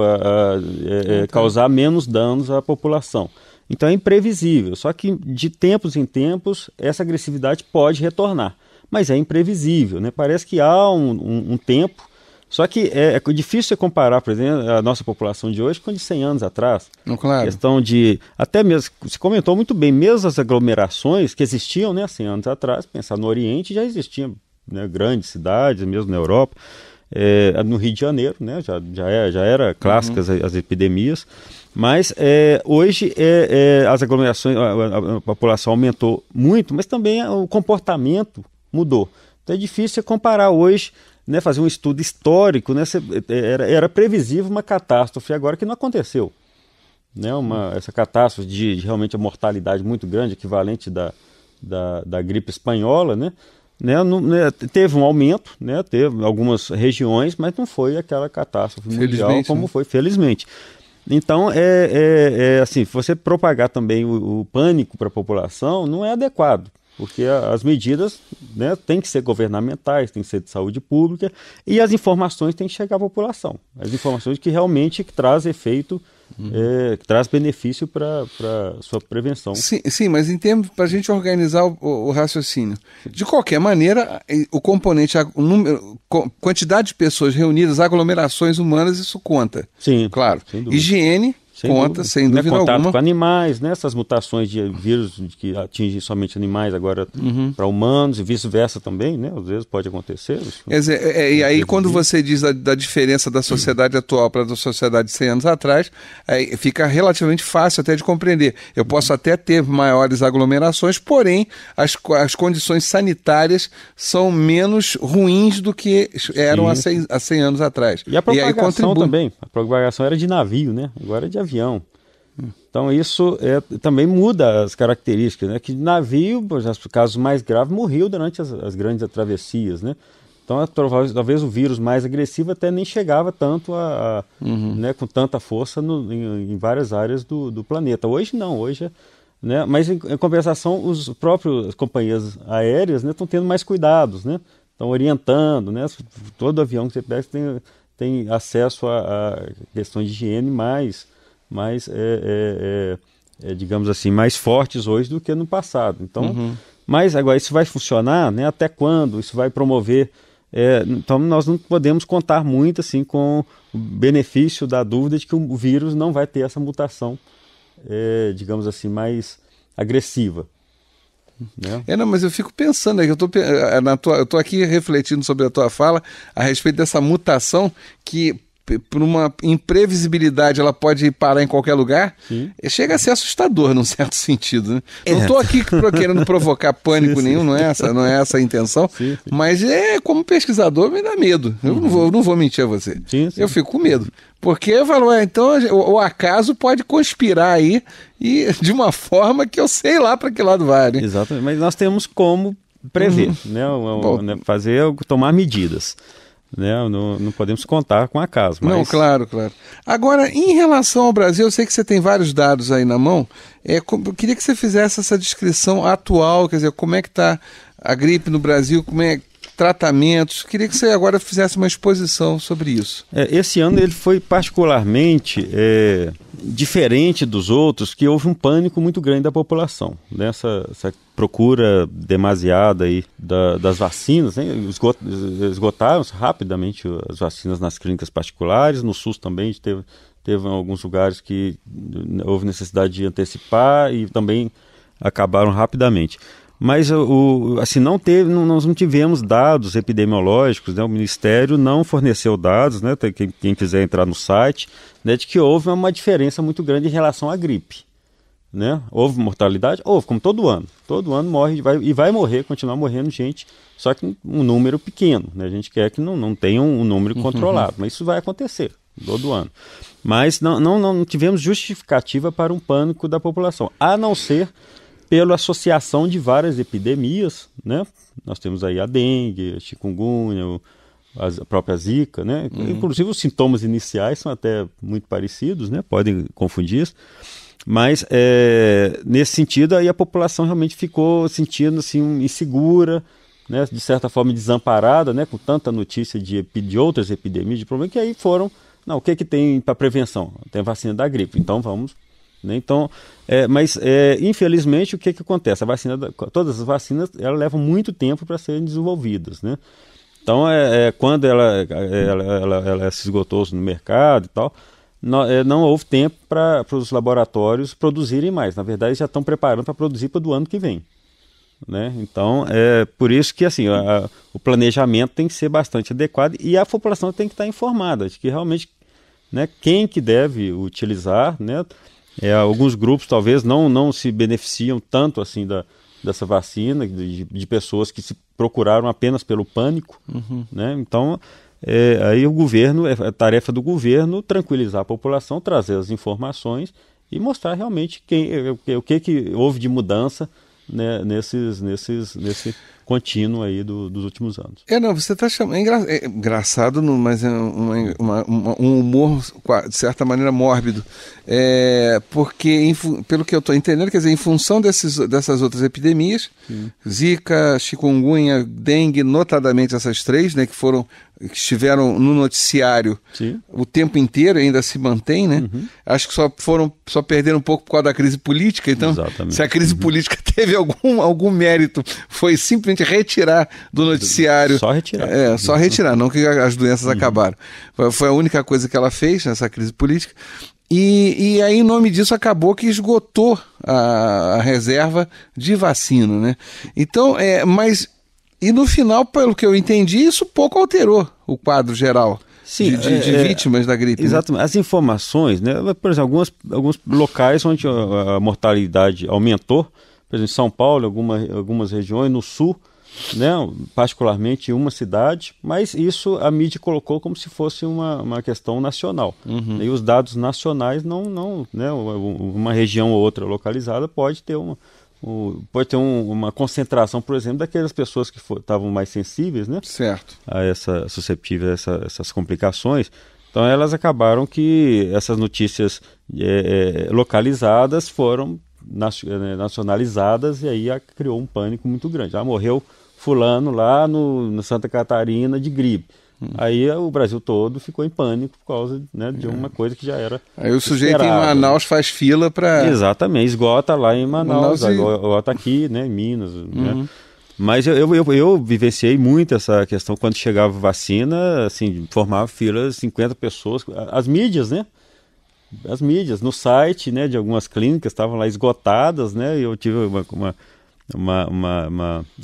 S9: causar menos danos à população. Então é imprevisível, só que de tempos em tempos essa agressividade pode retornar. Mas é imprevisível, né? Parece que há um tempo, só que é difícil você comparar, por exemplo, a nossa população de hoje com a de 100 anos atrás.
S5: Claro.
S9: Questão de, até mesmo, você comentou muito bem, mesmo as aglomerações que existiam, né, 100 anos atrás, pensar no Oriente, já existiam, né, grandes cidades, mesmo na Europa, no Rio de Janeiro, né, já era clássicas as epidemias. Mas hoje as aglomerações, a população aumentou muito, mas também o comportamento mudou. Então é difícil você comparar hoje, né, fazer um estudo histórico, né, era previsível uma catástrofe agora que não aconteceu. Né, essa catástrofe de realmente a mortalidade muito grande, equivalente da gripe espanhola, né, teve um aumento, né, teve algumas regiões, mas não foi aquela catástrofe mundial como foi, felizmente. Então, assim, você propagar também o pânico para a população não é adequado. Porque as medidas, né, têm que ser governamentais, têm que ser de saúde pública, e as informações têm que chegar à população. As informações que realmente trazem efeito, que traz benefício para a sua prevenção.
S5: Sim, mas em termos, para a gente organizar o raciocínio, de qualquer maneira, o componente, quantidade de pessoas reunidas, aglomerações humanas, isso conta.
S9: Sim,
S5: claro. Higiene conta, sem dúvida
S9: contato
S5: alguma.
S9: com animais, né? Essas mutações de vírus que atingem somente animais agora para humanos e vice-versa também, né? Às vezes pode acontecer.
S5: E aí quando você diz da diferença da sociedade atual para a sociedade de 100 anos atrás, aí fica relativamente fácil até de compreender. Eu posso até ter maiores aglomerações, porém as condições sanitárias são menos ruins do que eram há 100 anos atrás.
S9: E a propagação também. A propagação era de navio, né? Agora é de avião. Então isso também muda as características, né? Que navio, por exemplo, casos mais graves, morreu durante as grandes travessias, né? Então talvez o vírus mais agressivo até nem chegava tanto né, com tanta força em várias áreas do planeta. Hoje não, né? Mas em compensação as próprias companhias aéreas, né, estão tendo mais cuidados, né? Estão orientando, né? Todo avião que você pega tem acesso a questões de higiene digamos assim, mais fortes hoje do que no passado. Então, mas agora isso vai funcionar, né? Até quando? Isso vai promover? Então nós não podemos contar muito assim com o benefício da dúvida de que o vírus não vai ter essa mutação, digamos assim, mais agressiva. Né?
S5: Não, mas eu fico pensando, eu estou aqui refletindo sobre a tua fala a respeito dessa mutação que, por uma imprevisibilidade, ela pode parar em qualquer lugar. Chega a ser assustador num certo sentido, né? Não estou aqui querendo provocar pânico nenhum, não é essa a intenção, mas como pesquisador me dá medo. Eu não vou mentir a você. Eu fico com medo, porque eu falo, então o acaso pode conspirar aí e de uma forma que eu sei lá para que lado vai, né?
S9: Exatamente, mas nós temos como prever, né? Tomar medidas. Né? Não podemos contar com acaso. Mas...
S5: Não, claro. Agora, em relação ao Brasil, eu sei que você tem vários dados aí na mão, eu queria que você fizesse essa descrição atual, quer dizer, como é que está a gripe no Brasil, como é tratamentos, queria que você agora fizesse uma exposição sobre isso.
S9: Esse ano ele foi particularmente diferente dos outros, que houve um pânico muito grande da população, né? Essa procura demasiada aí das vacinas, né? Esgotaram-se rapidamente as vacinas nas clínicas particulares, no SUS também teve alguns lugares que houve necessidade de antecipar e também acabaram rapidamente. Mas assim, nós não tivemos dados epidemiológicos, né? O Ministério não forneceu dados, né? Quem quiser entrar no site, né? De que houve uma diferença muito grande em relação à gripe. Né? Houve mortalidade? Houve, como todo ano. Todo ano morre e vai morrer, continuar morrendo gente, só que um número pequeno. Né? A gente quer que não tenha um número controlado, mas isso vai acontecer todo ano. Mas não tivemos justificativa para um pânico da população, a não ser pela associação de várias epidemias, né? Nós temos aí a dengue, a chikungunya, a própria zika, né? Inclusive os sintomas iniciais são até muito parecidos, né? Podem confundir isso, mas nesse sentido aí a população realmente ficou sentindo assim insegura, né? De certa forma desamparada, né? Com tanta notícia de outras epidemias, de problemas, que aí foram, o que tem para prevenção? Tem a vacina da gripe, então vamos. Né? Então, mas infelizmente o que acontece? Todas as vacinas elas levam muito tempo para serem desenvolvidas, né? Então quando ela se esgotou no mercado e tal, não houve tempo para os laboratórios produzirem mais. Na verdade, já estão preparando para produzir para do ano que vem, né? Então por isso que assim o planejamento tem que ser bastante adequado e a população tem que estar informada de que realmente, né, quem que deve utilizar, né? Alguns grupos talvez não se beneficiam tanto assim dessa vacina, de pessoas que se procuraram apenas pelo pânico, né? Então aí o governo, é tarefa do governo tranquilizar a população, trazer as informações e mostrar realmente o que houve de mudança, né, contínuo aí dos últimos anos.
S5: Não, você está chamando... É engraçado, mas é um humor, de certa maneira, mórbido. Porque, pelo que eu estou entendendo, quer dizer, em função dessas outras epidemias, Zika, chikungunya, dengue, notadamente essas três, né, que estiveram no noticiário o tempo inteiro, ainda se mantém, né? Acho que só perderam um pouco por causa da crise política. Então,
S9: exatamente.
S5: Se a crise política teve algum mérito, foi simplesmente retirar do noticiário.
S9: Só retirar.
S5: Só retirar, não que as doenças acabaram. Foi a única coisa que ela fez nessa crise política. E aí, em nome disso, acabou que esgotou a reserva de vacina, né? Então, E no final, pelo que eu entendi, isso pouco alterou o quadro geral de vítimas da gripe.
S9: Exatamente.
S5: Né?
S9: As informações, né? Por exemplo, alguns locais onde a mortalidade aumentou, por exemplo, em São Paulo, algumas regiões, no sul, né? Particularmente em uma cidade, mas isso a mídia colocou como se fosse uma questão nacional. E os dados nacionais não, né? Uma região ou outra localizada pode ter uma concentração, por exemplo, daquelas pessoas que estavam mais sensíveis, né?
S5: Certo.
S9: Susceptíveis a essas complicações. Então elas acabaram que essas notícias localizadas foram nacionalizadas e aí criou um pânico muito grande. Morreu fulano lá no Santa Catarina de gripe. Aí o Brasil todo ficou em pânico por causa, né, de uma coisa que já era
S5: Aí o sujeito
S9: esperado,
S5: em Manaus faz fila para...
S9: Exatamente, esgota lá em Manaus esgota aqui, né, em Minas. Né? Mas eu vivenciei muito essa questão quando chegava vacina, assim, formava filas, 50 pessoas. As mídias, né? As mídias, no site, né, de algumas clínicas estavam lá esgotadas, né? E eu tive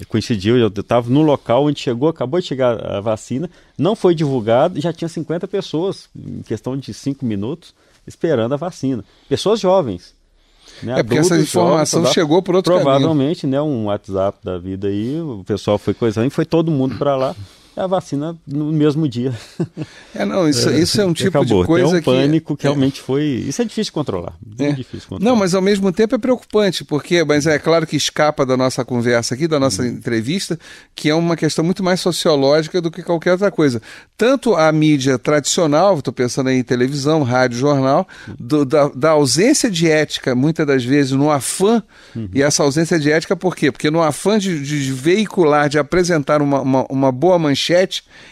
S9: coincidiu, eu estava no local onde acabou de chegar a vacina, não foi divulgado e já tinha 50 pessoas, em questão de 5 minutos, esperando a vacina. Pessoas jovens. Né,
S5: porque essa informação chegou por outro
S9: provavelmente,
S5: caminho.
S9: Né, um WhatsApp da vida aí, o pessoal foi coisando e foi todo mundo para lá. A vacina no mesmo dia.
S5: Isso é um tipo
S9: acabou.
S5: de coisa
S9: que... pânico que realmente foi... Isso é difícil de controlar.
S5: Não, mas ao mesmo tempo é preocupante, mas é claro que escapa da nossa conversa aqui, da nossa entrevista, que é uma questão muito mais sociológica do que qualquer outra coisa. Tanto a mídia tradicional, estou pensando aí em televisão, rádio, jornal, da ausência de ética, muitas das vezes, no afã, e essa ausência de ética por quê? Porque no afã de veicular, de apresentar uma boa manchete,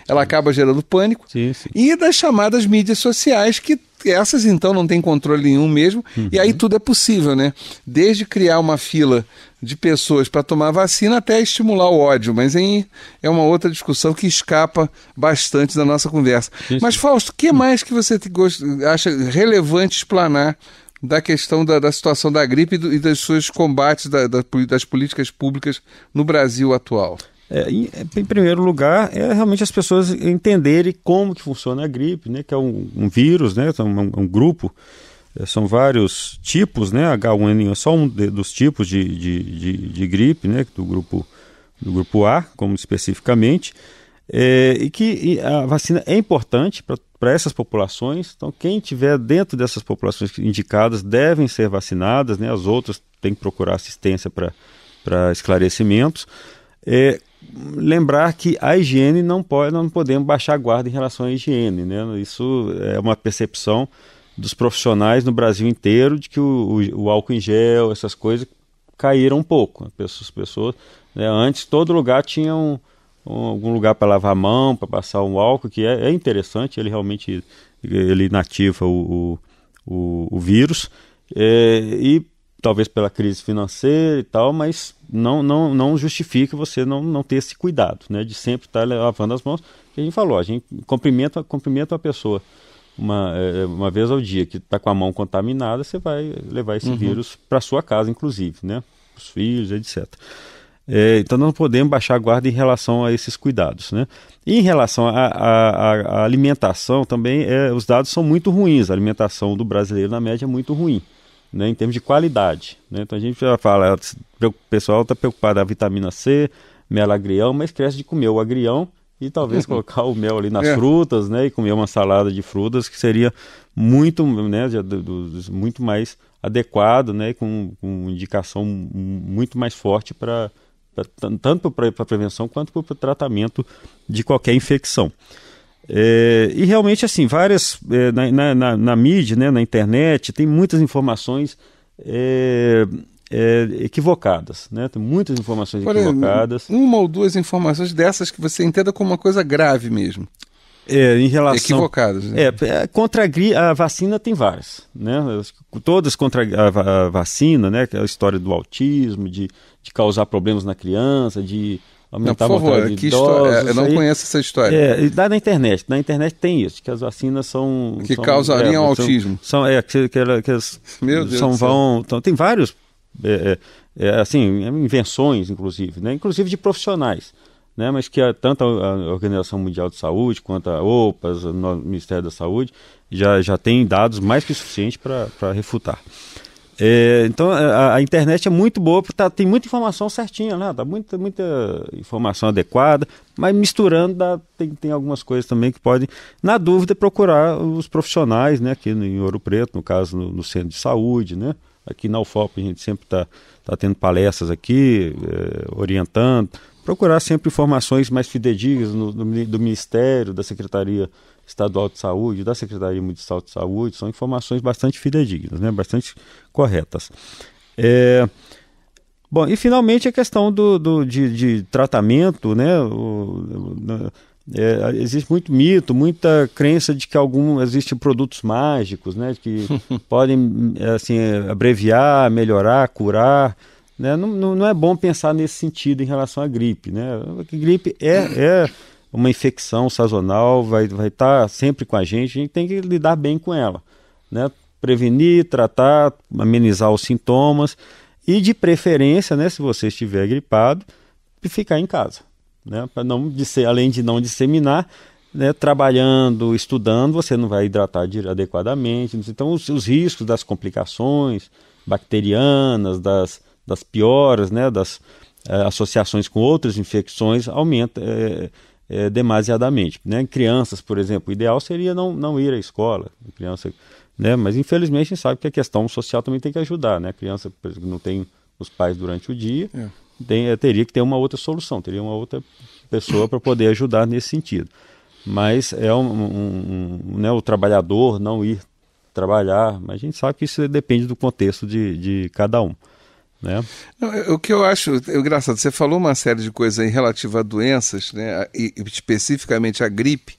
S5: ela acaba gerando pânico.
S9: Sim.
S5: E das chamadas mídias sociais, que essas então não têm controle nenhum mesmo, e aí tudo é possível, né? Desde criar uma fila de pessoas para tomar vacina até estimular o ódio, mas é uma outra discussão que escapa bastante da nossa conversa. Sim. Mas Fausto, o que mais que você acha relevante explanar da questão da situação da gripe e dos seus combates das políticas públicas no Brasil atual?
S9: Em primeiro lugar, realmente as pessoas entenderem como que funciona a gripe, né, que é um vírus, né, um grupo, são vários tipos, né, H1N1 é só um dos tipos de gripe, né, do grupo A, como especificamente, e que a vacina é importante para essas populações. Então quem estiver dentro dessas populações indicadas devem ser vacinadas, né, as outras têm que procurar assistência para esclarecimentos. Lembrar que a higiene não podemos baixar a guarda em relação à higiene, né? Isso é uma percepção dos profissionais no Brasil inteiro de que o álcool em gel, essas coisas caíram um pouco. As pessoas, né, antes todo lugar tinha algum lugar para lavar a mão, para passar um álcool, que é interessante, ele realmente inativa o vírus, e talvez pela crise financeira e tal, mas não justifica você não ter esse cuidado, né, de sempre estar lavando as mãos. Que a gente falou, a gente cumprimenta uma pessoa uma vez ao dia que está com a mão contaminada, você vai levar esse vírus para sua casa, inclusive, né, os filhos, etc. Então não podemos baixar a guarda em relação a esses cuidados, né? E em relação à alimentação também, os dados são muito ruins. A alimentação do brasileiro, na média, é muito ruim, né, em termos de qualidade, né? Então a gente já fala, o pessoal está preocupado com a vitamina C, mel agrião, mas esquece de comer o agrião e talvez colocar o mel ali nas frutas, né, e comer uma salada de frutas, que seria muito, né, muito mais adequado, né, com indicação muito mais forte para tanto para a prevenção quanto para o tratamento de qualquer infecção. E realmente, assim, várias, na mídia, né, na internet, tem muitas informações equivocadas, né? Tem muitas informações equivocadas.
S5: Uma ou duas informações dessas que você entenda como uma coisa grave mesmo.
S9: Em relação...
S5: Equivocadas. Né?
S9: Contra a vacina tem várias, né? Todas contra a vacina, né? Que é a história do autismo, de causar problemas na criança, de aumentar a mortalidade de idosos.
S5: Eu não conheço essa história.
S9: E dá na internet. Na internet tem isso, que as vacinas são...
S5: Que causariam autismo.
S9: Meu Deus do céu. Tem vários, assim, invenções, inclusive, né? Inclusive de profissionais. Né, mas que tanto a Organização Mundial de Saúde quanto a OPAS, o Ministério da Saúde, já tem dados mais que suficientes para refutar. Então a internet é muito boa, porque tem muita informação certinha, né? Dá muita informação adequada, mas misturando tem algumas coisas também que podem, na dúvida, procurar os profissionais, né? Aqui em Ouro Preto, no caso no centro de saúde, né? Aqui na UFOP a gente sempre está tendo palestras aqui, orientando. Procurar sempre informações mais fidedignas do Ministério, da Secretaria Estadual de Saúde, da Secretaria Municipal de Saúde, são informações bastante fidedignas, né? Bastante corretas. Bom, e finalmente a questão de tratamento, né? Existe muito mito, muita crença de que existem produtos mágicos, né? Que podem assim, abreviar, melhorar, curar. Né? Não é bom pensar nesse sentido em relação à gripe. Né? A gripe é uma infecção sazonal, vai estar sempre com a gente tem que lidar bem com ela. Né? Prevenir, tratar, amenizar os sintomas e, de preferência, né, se você estiver gripado, ficar em casa. Né? Para além de não disseminar, né, trabalhando, estudando, você não vai hidratar adequadamente. Então, os riscos das complicações bacterianas, das pioras, né, das associações com outras infecções aumenta demasiadamente. Né? Em crianças, por exemplo, o ideal seria não ir à escola. Criança, né? Mas infelizmente a gente sabe que a questão social também tem que ajudar. Né? A criança, por exemplo, não tem os pais durante o dia, teria que ter uma outra solução, teria uma outra pessoa para poder ajudar nesse sentido. Mas né, o trabalhador não ir trabalhar, mas a gente sabe que isso depende do contexto de cada um. Né?
S5: O que eu acho engraçado, você falou uma série de coisas aí relativa a doenças, né, e especificamente a gripe,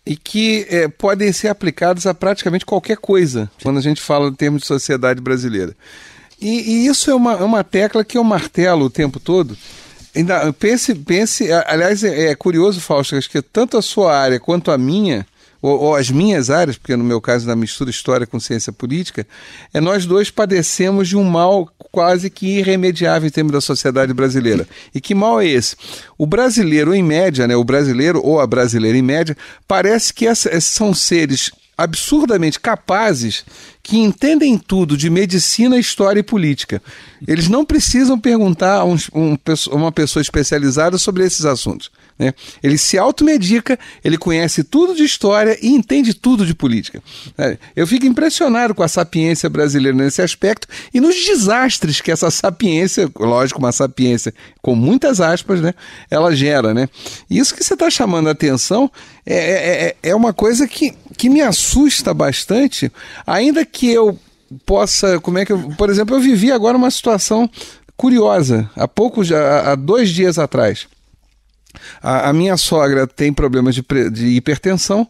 S5: e que podem ser aplicadas a praticamente qualquer coisa, quando a gente fala em termos de sociedade brasileira. E isso é uma tecla que eu martelo o tempo todo. Ainda pense, aliás, é curioso, Fausto, acho que tanto a sua área quanto a minha, ou as minhas áreas, porque no meu caso, na mistura história com ciência política, nós dois padecemos de um mal quase que irremediável em termos da sociedade brasileira. E que mal é esse? O brasileiro, em média, né, o brasileiro ou a brasileira, em média, parece que esses são seres absurdamente capazes que entendem tudo de medicina, história e política. Eles não precisam perguntar a uma pessoa especializada sobre esses assuntos. Né? Ele se automedica, ele conhece tudo de história e entende tudo de política. Eu fico impressionado com a sapiência brasileira nesse aspecto e nos desastres que essa sapiência, lógico, uma sapiência com muitas aspas, né, ela gera. Né? Isso que você está chamando a atenção é uma coisa que me assusta bastante, ainda que eu possa... Por exemplo, eu vivi agora uma situação curiosa, há 2 dias atrás. A minha sogra tem problemas de hipertensão,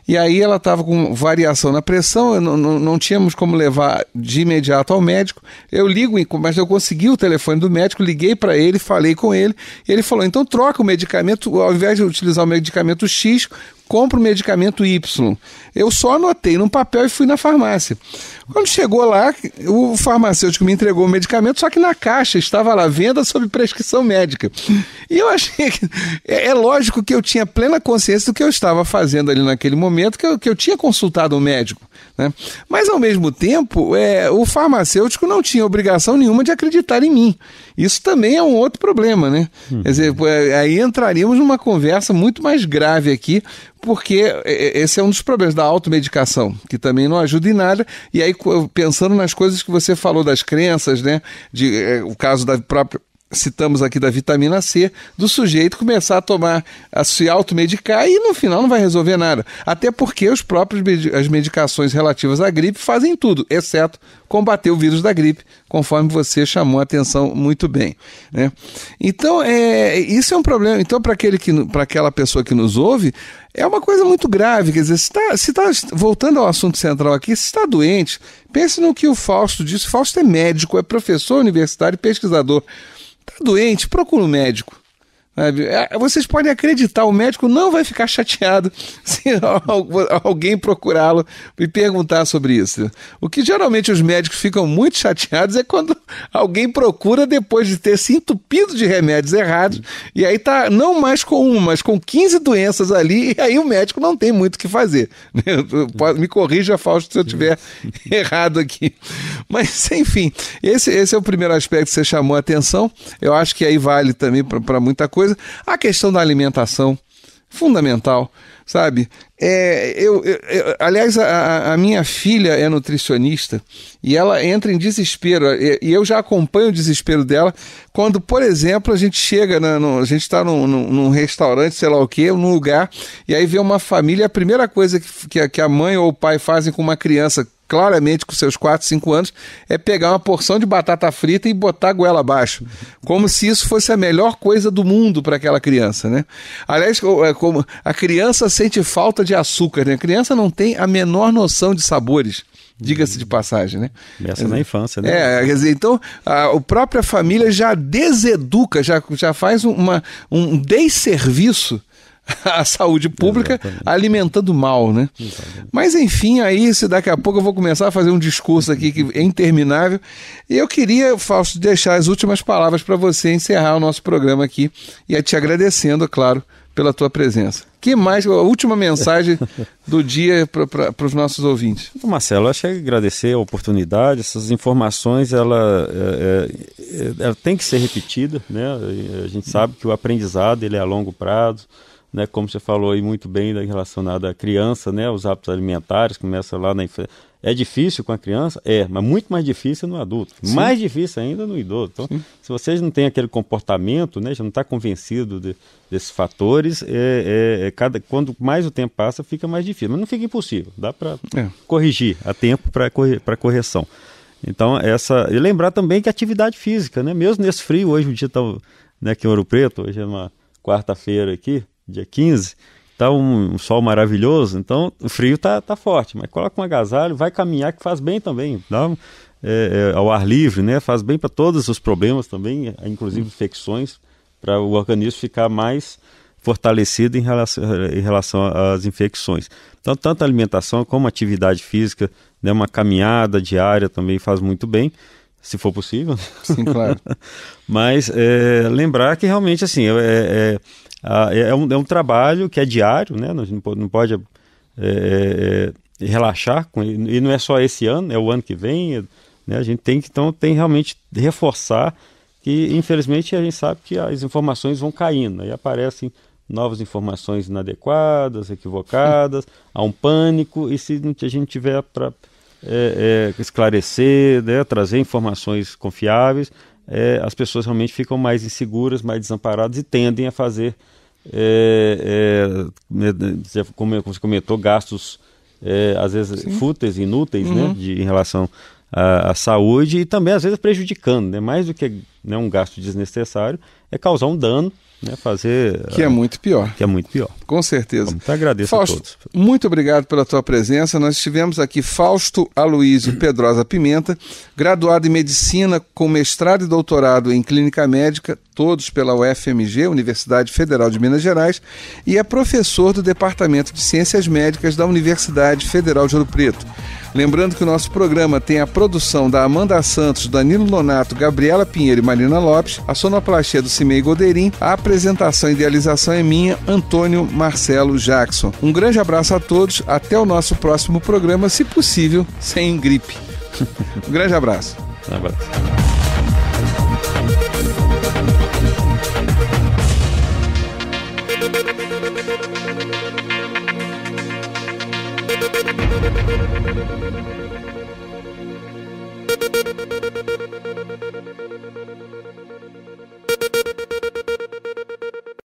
S5: e aí ela estava com variação na pressão, não tínhamos como levar de imediato ao médico. Eu ligo, mas eu consegui o telefone do médico, liguei para ele, falei com ele, e ele falou, então troca o medicamento, ao invés de utilizar o medicamento X, compra o medicamento Y. Eu só anotei num papel e fui na farmácia. Quando chegou lá, o farmacêutico me entregou o medicamento, só que na caixa estava lá, venda sob prescrição médica. E eu achei que... É lógico que eu tinha plena consciência do que eu estava fazendo ali naquele momento, que eu tinha consultado um médico. Né? Mas, ao mesmo tempo, o farmacêutico não tinha obrigação nenhuma de acreditar em mim. Isso também é um outro problema, né? Quer dizer, aí entraríamos numa conversa muito mais grave aqui, porque esse é um dos problemas da automedicação, que também não ajuda em nada. E aí, pensando nas coisas que você falou das crenças, né? O caso da própria citamos aqui da vitamina C, do sujeito começar a tomar, a se automedicar e no final não vai resolver nada. Até porque as medicações relativas à gripe fazem tudo, exceto combater o vírus da gripe, conforme você chamou a atenção muito bem, né? Então, isso é um problema. Então, para aquela pessoa que nos ouve, é uma coisa muito grave. Quer dizer, se tá, voltando ao assunto central aqui, se está doente, pense no que o Fausto disse. O Fausto é médico, é professor universitário e pesquisador. Está doente, procura um médico. Sabe? Vocês podem acreditar, o médico não vai ficar chateado se alguém procurá-lo e perguntar sobre isso. O que geralmente os médicos ficam muito chateados é quando alguém procura depois de ter se entupido de remédios errados e aí tá não mais com uma, mas com 15 doenças ali e aí o médico não tem muito o que fazer. Me corrija, Fausto, se eu estiver errado aqui. Mas, enfim, esse é o primeiro aspecto que você chamou a atenção. Eu acho que aí vale também para muita coisa. A questão da alimentação, fundamental, sabe? Aliás, a minha filha é nutricionista e ela entra em desespero, e eu já acompanho o desespero dela quando, por exemplo, a gente chega, a gente está num restaurante, sei lá o quê, num lugar, e aí vê uma família, a primeira coisa que a mãe ou o pai fazem com uma criança, claramente com seus 4, 5 anos, é pegar uma porção de batata frita e botar a goela abaixo, como se isso fosse a melhor coisa do mundo para aquela criança, né? Aliás, como a criança sente falta de açúcar, né? A criança não tem a menor noção de sabores, diga-se de passagem, né?
S9: Começa na infância, né?
S5: Quer dizer, então a própria família já deseduca, já faz um desserviço a saúde pública. Exatamente. Alimentando mal, né? Exatamente. Mas enfim, aí se daqui a pouco eu vou começar a fazer um discurso aqui que é interminável, e eu queria, Fausto, deixar as últimas palavras para você encerrar o nosso programa aqui, e te agradecendo, claro, pela tua presença. Que mais, a última mensagem do dia para os nossos ouvintes?
S9: Marcelo, acho que agradecer a oportunidade, essas informações, ela tem que ser repetida, né? A gente sabe que o aprendizado ele é a longo prazo, né, como você falou aí muito bem relacionado à criança, né, os hábitos alimentares, começa lá na infância. É difícil com a criança? Mas muito mais difícil no adulto. Sim. Mais difícil ainda no idoso. Então, sim, se vocês não têm aquele comportamento, né, já não está convencido desses fatores, quando mais o tempo passa, fica mais difícil. Mas não fica impossível, dá para corrigir a tempo para correção. Então, e lembrar também que a atividade física, né, mesmo nesse frio, hoje o dia está, né, aqui em Ouro Preto, hoje é uma quarta-feira aqui, dia 15, está um sol maravilhoso, então o frio tá forte, mas coloca um agasalho, vai caminhar, que faz bem também, ao ar livre, né? Faz bem para todos os problemas também, inclusive infecções, para o organismo ficar mais fortalecido em relação às infecções. Então, tanto a alimentação como a atividade física, né, uma caminhada diária também faz muito bem, se for possível.
S5: Sim, claro.
S9: Mas lembrar que realmente assim, é um trabalho que é diário, né? Não pode relaxar com ele. E não é só esse ano, é o ano que vem, né? A gente tem realmente reforçar que, infelizmente, a gente sabe que as informações vão caindo, aí aparecem novas informações inadequadas, equivocadas, há um pânico, e se a gente tiver para esclarecer, né, trazer informações confiáveis, as pessoas realmente ficam mais inseguras, mais desamparadas e tendem a fazer, como você comentou, gastos às vezes fúteis, inúteis, né, em relação à saúde, e também às vezes prejudicando, né, mais do que, né, um gasto desnecessário, é causar um dano, né,
S5: que é muito pior.
S9: Que é muito pior.
S5: Com certeza.
S9: Então, agradeço
S5: Fausto,
S9: a todos.
S5: Muito obrigado pela tua presença. Nós tivemos aqui Fausto Aloísio Pedrosa Pimenta, graduado em Medicina com mestrado e doutorado em Clínica Médica, todos pela UFMG, Universidade Federal de Minas Gerais, e é professor do Departamento de Ciências Médicas da Universidade Federal de Ouro Preto. Lembrando que o nosso programa tem a produção da Amanda Santos, Danilo Nonato, Gabriela Pinheiro e Marina Lopes, a sonoplastia do Cimei Godeirim, a apresentação e idealização é minha, Antônio Marcelo Jackson. Um grande abraço a todos, até o nosso próximo programa, se possível, sem gripe. Um grande abraço.
S9: Um abraço.
S8: Thank you.